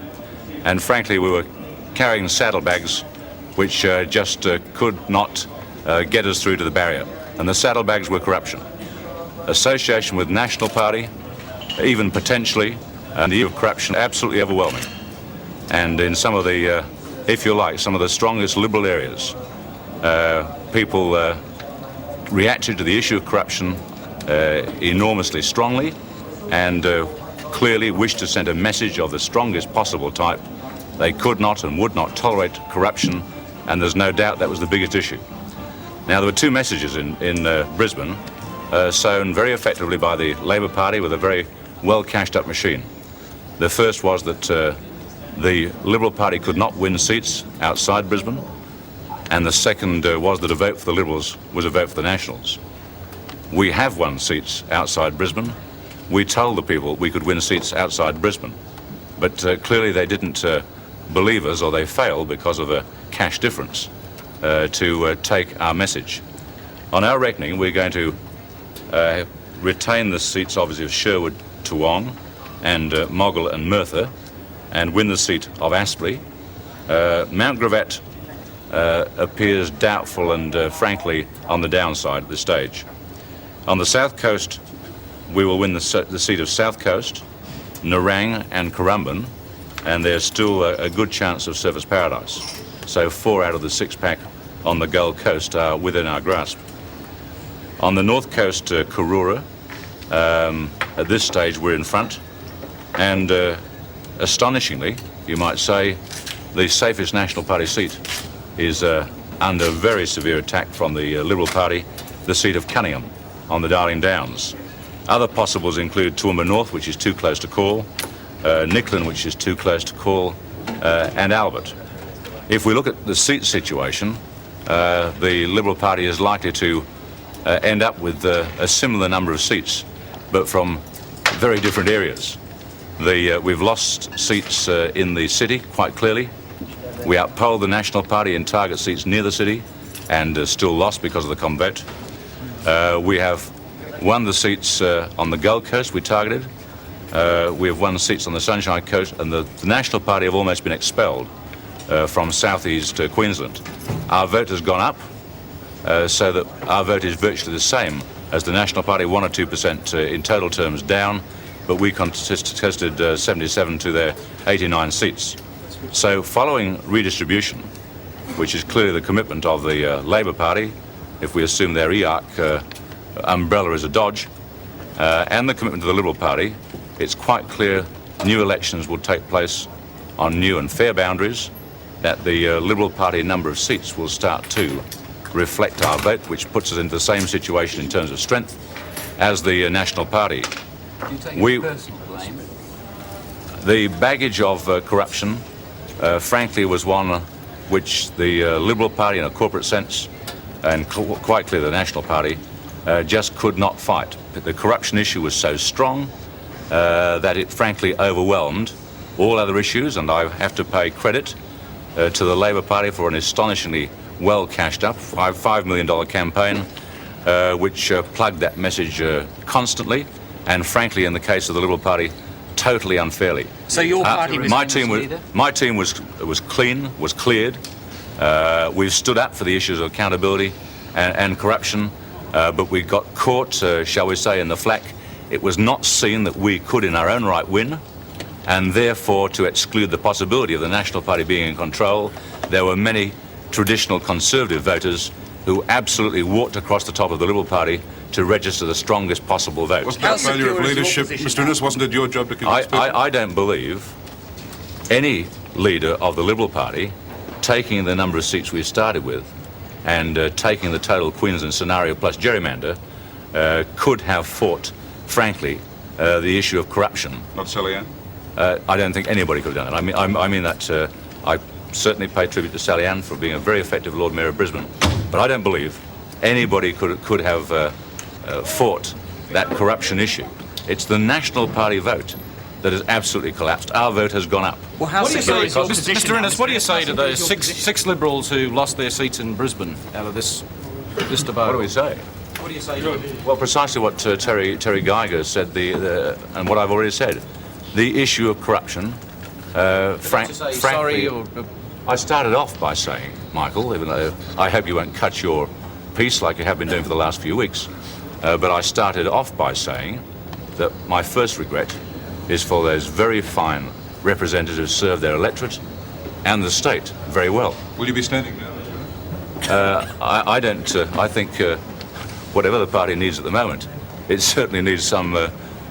And frankly, we were carrying saddlebags which just could not get us through to the barrier. And the saddlebags were corruption. Association with National Party, even potentially, and the corruption absolutely overwhelming. And in some of the, if you like, some of the strongest Liberal areas, people reacted to the issue of corruption enormously strongly and clearly wished to send a message of the strongest possible type. They could not and would not tolerate corruption, and there's no doubt that was the biggest issue. Now, there were two messages in Brisbane sown very effectively by the Labor Party with a very well cashed up machine. The first was that the Liberal Party could not win seats outside Brisbane, and the second was that a vote for the Liberals was a vote for the Nationals. We have won seats outside Brisbane. We told the people we could win seats outside Brisbane, but clearly they didn't believe us, or they failed because of a cash difference to take our message. On our reckoning, we're going to retain the seats, obviously, of Sherwood, Toowong, and Moggill and Merthyr, and win the seat of Aspley. Mount Gravatt appears doubtful and, frankly, on the downside at this stage. On the South Coast, we will win the seat of South Coast, Nerang and Currumbin, and there's still a good chance of Surfers Paradise. So 4 out of the 6-pack on the Gold Coast are within our grasp. On the North Coast, Karura, at this stage we're in front, and astonishingly, you might say, the safest National Party seat is under very severe attack from the Liberal Party, the seat of Cunningham on the Darling Downs. Other possibles include Toowoomba North, which is too close to call, Nicklin, which is too close to call, and Albert. If we look at the seat situation, the Liberal Party is likely to end up with a similar number of seats, but from very different areas. We've lost seats in the city, quite clearly. We outpolled the National Party in target seats near the city and still lost because of the combat. We have won the seats on the Gold Coast we targeted. We have won seats on the Sunshine Coast, and the National Party have almost been expelled from southeast Queensland. Our vote has gone up, so that our vote is virtually the same as the National Party, 1 or 2% in total terms down, but we contested 77 to their 89 seats. So following redistribution, which is clearly the commitment of the Labor Party, if we assume their EARC umbrella is a dodge, and the commitment of the Liberal Party, it's quite clear new elections will take place on new and fair boundaries, that the Liberal Party number of seats will start to reflect our vote, which puts us into the same situation in terms of strength as the National Party. Do you take any personal blame? The baggage of corruption, frankly, was one which the Liberal Party, in a corporate sense, and quite clearly the National Party, just could not fight. The corruption issue was so strong that it frankly overwhelmed all other issues, and I have to pay credit to the Labor Party for an astonishingly well cashed up $5 million campaign which plugged that message constantly, and frankly, in the case of the Liberal Party, totally unfairly. So your party my team was clean, was cleared. We've stood up for the issues of accountability and corruption, but we got caught, shall we say, in the flak. It was not seen that we could in our own right win, and therefore to exclude the possibility of the National Party being in control, there were many traditional Conservative voters who absolutely walked across the top of the Liberal Party to register the strongest possible vote. Wasn't that failure of leadership, Mr. Innes? Wasn't it your job to convince people? I don't believe any leader of the Liberal Party, taking the number of seats we started with and taking the total Queensland scenario plus gerrymander, could have fought, frankly, the issue of corruption. Not Sally Ann? I don't think anybody could have done it. I mean that I certainly pay tribute to Sally Ann for being a very effective Lord Mayor of Brisbane, but I don't believe anybody could have fought that corruption issue. It's the National Party vote that has absolutely collapsed. Our vote has gone up. Well, how secure is your position? Mr. Innes, what do you say to those six Liberals who lost their seats in Brisbane out of this debate? What do we say? What do you say to them? Well, precisely what Terry Geiger said, and what I've already said. The issue of corruption, frankly, I started off by saying, Michael, even though I hope you won't cut your piece like you have been doing for the last few weeks, but I started off by saying that my first regret is for those very fine representatives who serve their electorate and the state very well. Will you be standing now? I don't. I think whatever the party needs at the moment, it certainly needs some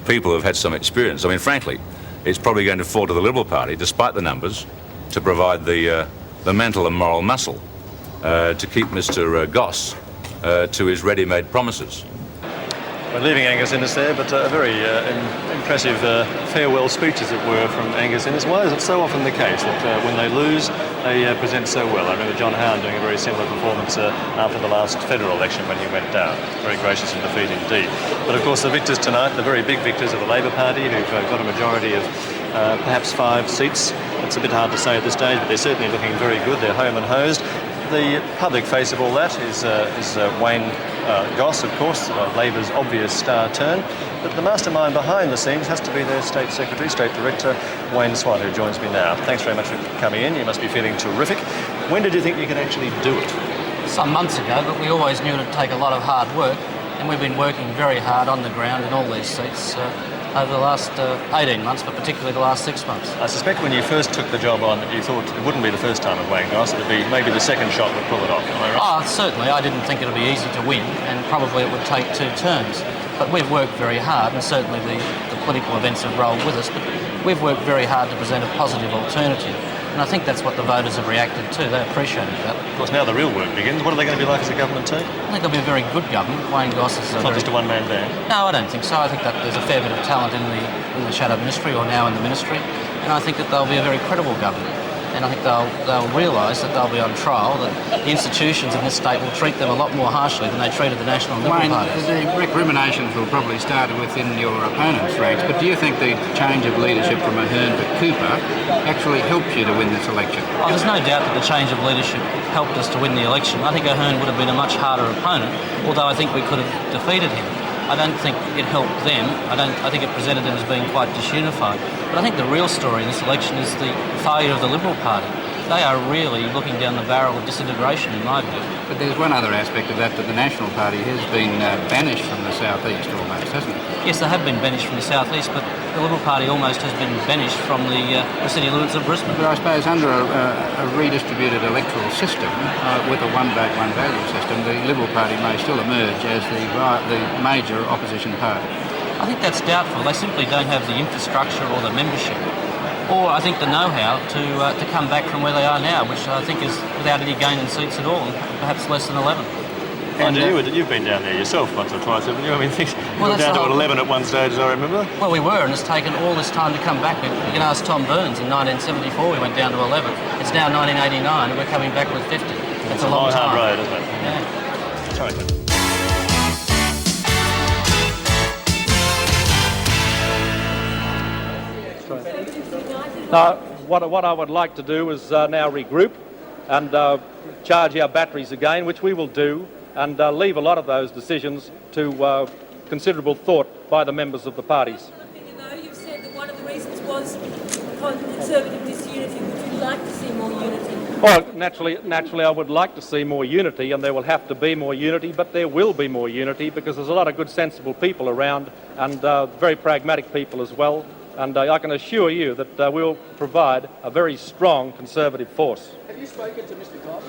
people who have had some experience. I mean, frankly, it's probably going to fall to the Liberal Party, despite the numbers, to provide the mental and moral muscle to keep Mr. Goss to his ready-made promises. We're leaving Angus Innes there, but a very impressive farewell speech, as it were, from Angus Innes. Why is it so often the case that when they lose, they present so well? I remember John Howard doing a very similar performance after the last federal election when he went down. Very gracious in defeat indeed. But of course, the victors tonight, the very big victors of the Labor Party, who've got a majority of perhaps 5 seats. It's a bit hard to say at this stage, but they're certainly looking very good. They're home and hosed. The public face of all that is Wayne Goss, of course, Labor's obvious star turn. But the mastermind behind the scenes has to be their State Secretary, State Director, Wayne Swan, who joins me now. Thanks very much for coming in. You must be feeling terrific. When did you think you could actually do it? Some months ago, but we always knew it'd take a lot of hard work, and we've been working very hard on the ground in all these seats. over the last 18 months, but particularly the last 6 months. I suspect when you first took the job on that you thought it wouldn't be the first time at Wayne Goss, it would be maybe the second shot would pull it off, am I right? Certainly. I didn't think it would be easy to win, and probably it would take 2 terms. But we've worked very hard, and certainly the political events have rolled with us, but we've worked very hard to present a positive alternative. And I think that's what the voters have reacted to. They appreciated that. Of course, now the real work begins. What are they going to be like as a government team? I think they'll be a very good government. Wayne Goss is not just a one-man band. No, I don't think so. I think that there's a fair bit of talent in the shadow ministry, or now in the ministry, and I think that they'll be a very credible government. And I think they'll realise that they'll be on trial, that the institutions in this state will treat them a lot more harshly than they treated the National Liberal Wayne, Party. the recriminations will probably start within your opponent's ranks, but do you think the change of leadership from Ahern to Cooper actually helped you to win this election? There's no doubt that the change of leadership helped us to win the election. I think Ahern would have been a much harder opponent, although I think we could have defeated him. I don't think it helped them. I think it presented them as being quite disunified. But I think the real story in this election is the failure of the Liberal Party. They are really looking down the barrel of disintegration, in my view. But there's one other aspect of that the National Party has been banished from the southeast almost, hasn't it? Yes, they have been banished from the southeast, but the Liberal Party almost has been banished from the city limits of Brisbane. But I suppose under a redistributed electoral system, with a one vote, one value system, the Liberal Party may still emerge as the major opposition party. I think that's doubtful. They simply don't have the infrastructure or the membership, or I think the know-how to come back from where they are now, which I think is without any gain in seats at all, perhaps less than 11. And you've been down there yourself once or twice, haven't you? I mean, you were down to 11 at one stage, as I remember. Well, we were, and it's taken all this time to come back. You can ask Tom Burns. In 1974, we went down to 11. It's now 1989, and we're coming back with 50. It's a long time. Hard road, isn't it? Yeah. Sorry. Now, what I would like to do is now regroup and charge our batteries again, which we will do, and leave a lot of those decisions to considerable thought by the members of the parties. You've said that one of the reasons was Conservative disunity. Would you like to see more unity? Well, naturally I would like to see more unity, and there will have to be more unity, but there will be more unity because there's a lot of good, sensible people around, and very pragmatic people as well. And I can assure you that we'll provide a very strong Conservative force. Have you spoken to Mr Goss?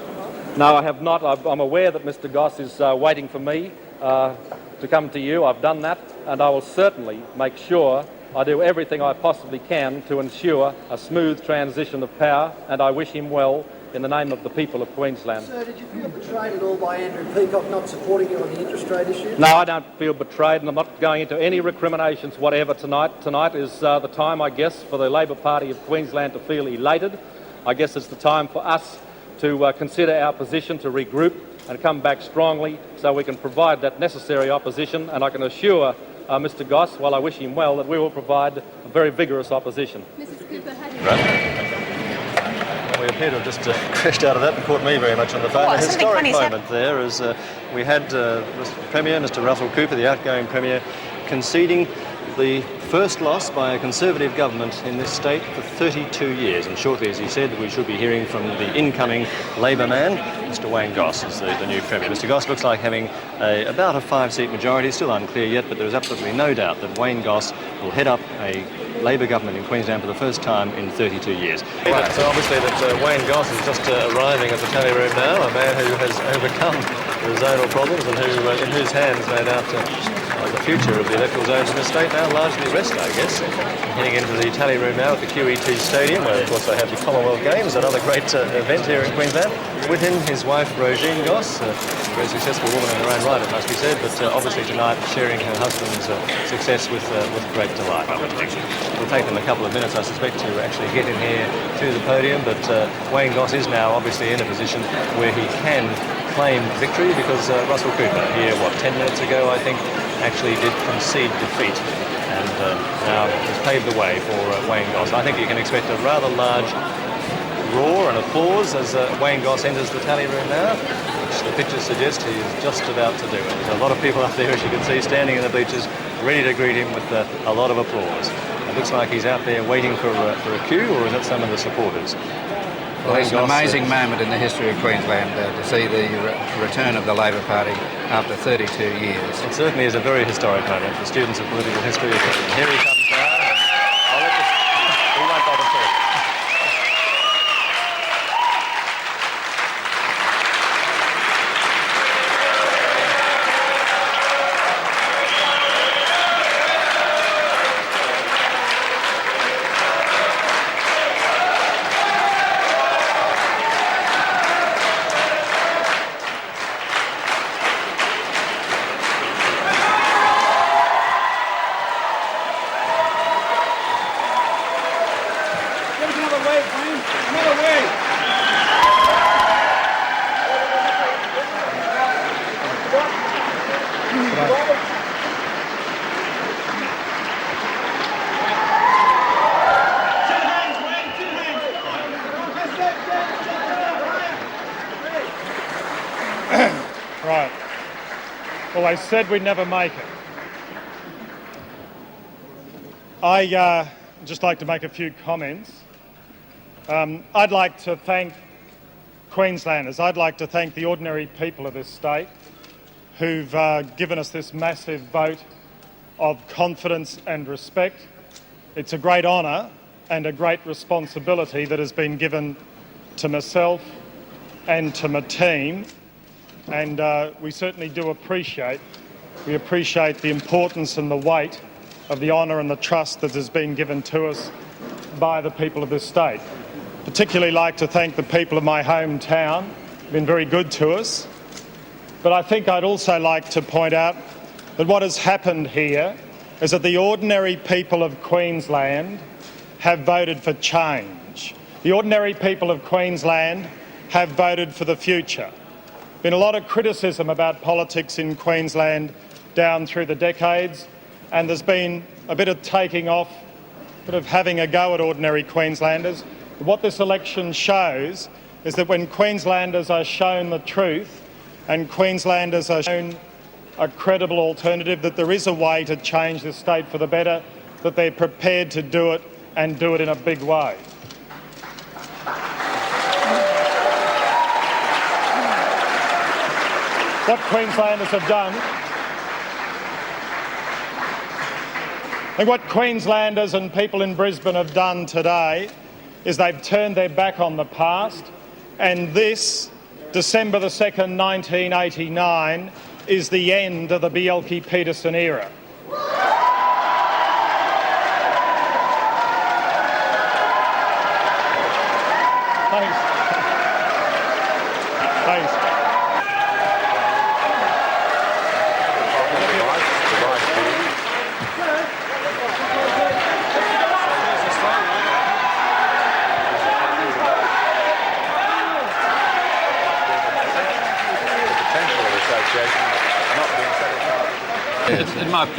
No, I have not. I'm aware that Mr Goss is waiting for me to come to you. I've done that, and I will certainly make sure I do everything I possibly can to ensure a smooth transition of power, and I wish him well in the name of the people of Queensland. Sir, did you feel betrayed at all by Andrew Peacock not supporting you on the interest rate issue? No, I don't feel betrayed, and I'm not going into any recriminations whatever tonight. Tonight is the time, I guess, for the Labor Party of Queensland to feel elated. I guess it's the time for us to consider our position, to regroup and come back strongly so we can provide that necessary opposition, and I can assure Mr Goss, while I wish him well, that we will provide a very vigorous opposition. Mrs Cooper, We appear to have just crashed out of that and caught me very much on the phone. A historic moment there as we had Mr Premier, Mr Russell Cooper, the outgoing Premier, conceding the first loss by a Conservative government in this state for 32 years. And shortly, as he said, we should be hearing from the incoming Labor man, Mr Wayne Goss, as the new Premier. Mr Goss looks like having about a 5-seat majority, still unclear yet, but there is absolutely no doubt that Wayne Goss will head up a Labor government in Queensland for the first time in 32 years. Right. So obviously that Wayne Goss is just arriving at the tally room now, a man who has overcome the zonal problems and who, in whose hands, no doubt, the future of the electoral zones in the state now largely rests, I guess. Heading into the tally room now at the QET Stadium, where of course they have the Commonwealth Games, another great event here in Queensland. With him, his wife Rosine Goss, a very successful woman in her own right, it must be said, but obviously tonight sharing her husband's success with great delight. It'll take them a couple of minutes, I suspect, to actually get in here to the podium, but Wayne Goss is now obviously in a position where he can claim victory because Russell Cooper here, 10 minutes ago, I think, actually did concede defeat and now has paved the way for Wayne Goss. I think you can expect a rather large roar and applause as Wayne Goss enters the tally room now, which the pictures suggest he is just about to do. There's a lot of people up there, as you can see, standing in the bleachers, ready to greet him with a lot of applause. It looks like he's out there waiting for a queue, or is that some of the supporters? Well, it's an amazing moment in the history of Queensland to see the return of the Labor Party after 32 years. It certainly is a very historic moment for students of political history. Here he comes Right. Well, they said we'd never make it. I'd just like to make a few comments. I'd like to thank Queenslanders. I'd like to thank the ordinary people of this state who've given us this massive vote of confidence and respect. It's a great honour and a great responsibility that has been given to myself and to my team. And we certainly do appreciate the importance and the weight of the honour and the trust that has been given to us by the people of this state. Particularly like to thank the people of my hometown, been very good to us. But I think I'd also like to point out that what has happened here is that the ordinary people of Queensland have voted for change. The ordinary people of Queensland have voted for the future. Been a lot of criticism about politics in Queensland down through the decades, and there's been a bit of taking off, a bit of having a go at ordinary Queenslanders. What this election shows is that when Queenslanders are shown the truth and Queenslanders are shown a credible alternative, that there is a way to change the state for the better, that they're prepared to do it and do it in a big way. What Queenslanders have done, and what Queenslanders and people in Brisbane have done today is they've turned their back on the past, and this, December the 2nd, 1989, is the end of the Bjelke-Petersen era. Thanks. Thanks.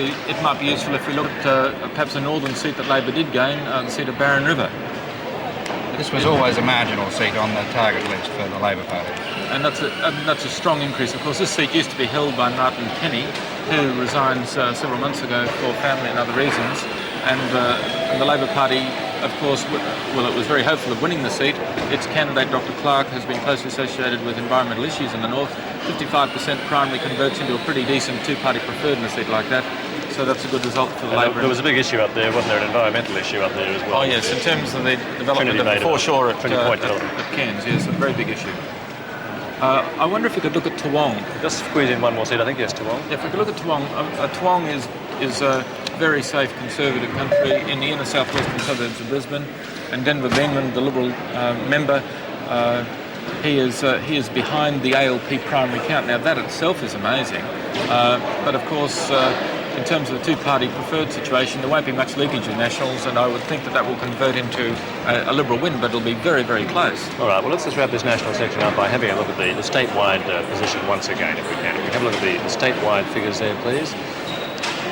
It might be useful if we look at perhaps a northern seat that Labor did gain, the seat of Barron River. This was always a marginal seat on the target list for the Labor Party. And that's a strong increase. Of course, this seat used to be held by Martin Penny, who resigned several months ago for family and other reasons. And the Labor Party, of course, it was very hopeful of winning the seat. Its candidate, Dr. Clark, has been closely associated with environmental issues in the north. 55% primary converts into a pretty decent two-party preferred in a seat like that. So that's a good result for the Labor. There was a big issue up there, wasn't there? An environmental issue up there as well. Oh yes, in terms of the development of the foreshore at Cairns, yes, a very big issue. I wonder if we could look at Toowong. Just squeeze in one more seat, I think, yes, Toowong. If we could look at Toowong, Toowong is a very safe Conservative country in the inner southwestern suburbs of Brisbane, and Denver Beamon, the Liberal member, he is behind the ALP primary count. Now that itself is amazing, but of course in terms of the two-party preferred situation, there won't be much leakage of Nationals, and I would think that will convert into a Liberal win, but it'll be very, very close. All right, well, let's just wrap this National section up by having a look at the statewide position once again, if we can. If we have a look at the statewide figures there, please,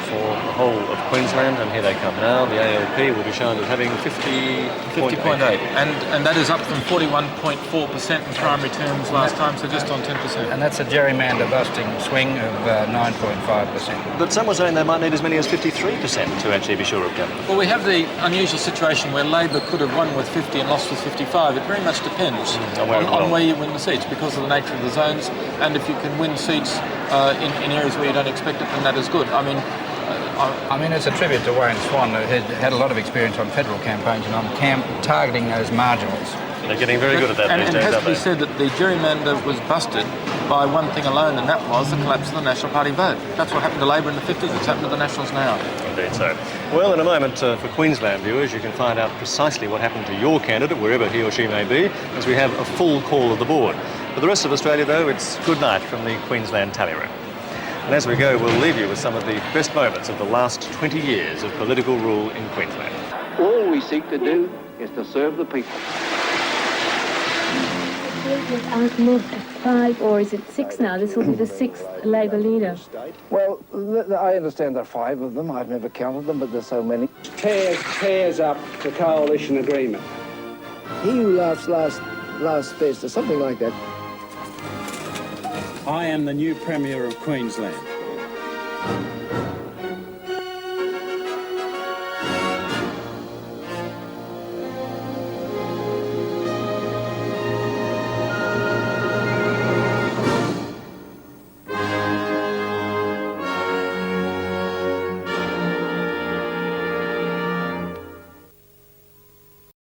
for the whole of Queensland, and here they come now. The ALP will be shown as having 50.8. And that is up from 41.4% in primary terms last time, so just on 10%. And that's a gerrymander busting swing of 9.5%. But some were saying they might need as many as 53% to actually be sure of government. Well, we have the unusual situation where Labor could have won with 50 and lost with 55. It very much depends on where you win the seats because of the nature of the zones, and if you can win seats in areas where you don't expect it, then that is good. I mean, it's a tribute to Wayne Swan, who had a lot of experience on federal campaigns and on targeting those marginals. They're getting very good at that these days, and it has to be said that the gerrymander was busted by one thing alone, and that was the collapse of the National Party vote. That's what happened to Labor in the 50s, it's happened to the Nationals now. Indeed so. Well, in a moment, for Queensland viewers, you can find out precisely what happened to your candidate, wherever he or she may be, as we have a full call of the board. For the rest of Australia, though, it's good night from the Queensland tally room. And as we go, we'll leave you with some of the best moments of the last 20 years of political rule in Queensland. All we seek to do is to serve the people. I've moved to 5, or is it 6 now? This will be the 6th Labor leader. Well, I understand there are 5 of them. I've never counted them, but there's so many. Tears up the coalition agreement. He who laughs last best, or something like that. I am the new Premier of Queensland.